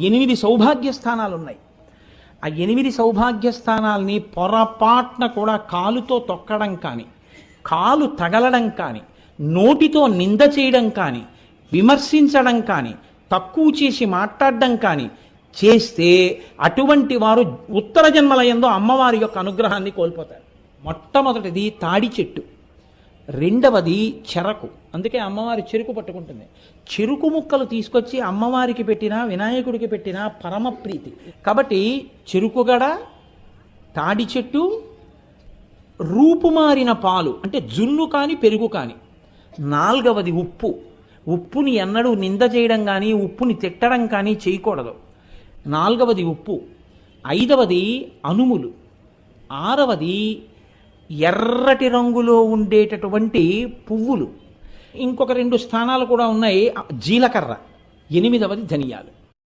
8 సౌభాగ్య స్థానాలు ఉన్నాయి. ఆ 8 సౌభాగ్య స్థానాల్ని పొరపాటున కూడా కాలుతో తొక్కడం కానీ, కాలు తగలడం కానీ, నోటితో నింద చేయడం కానీ, విమర్శించడం కానీ, తక్కువ చేసి మాట్లాడడం కానీ చేస్తే అటువంటి వారు ఉత్తర జన్మల యందు అమ్మవారి యొక్క అనుగ్రహాన్ని కోల్పోతారు. మొట్టమొదటిది తాడి చెట్టు, రెండవది చెరకు. అందుకే అమ్మవారి చెరుకు పట్టుకుంటుంది. చెరుకు ముక్కలు తీసుకొచ్చి అమ్మవారికి పెట్టినా వినాయకుడికి పెట్టినా పరమ ప్రీతి. కాబట్టి చెరుకుగడ, తాడి చెట్టు, రూపుమారిన పాలు అంటే జున్ను కానీ పెరుగు కానీ. నాలుగవది ఉప్పు. ఉప్పుని ఎన్నడూ నింద చేయడం కానీ ఉప్పుని తిట్టడం కానీ చేయకూడదు. నాలుగవది ఉప్పు. ఐదవది అనుములు. ఆరవది ఎర్రటి రంగులో ఉండేటటువంటి పువ్వులు. ఇంకొక 2 స్థానాలు కూడా ఉన్నాయి. జీలకర్ర. 8వది ధనియాలు.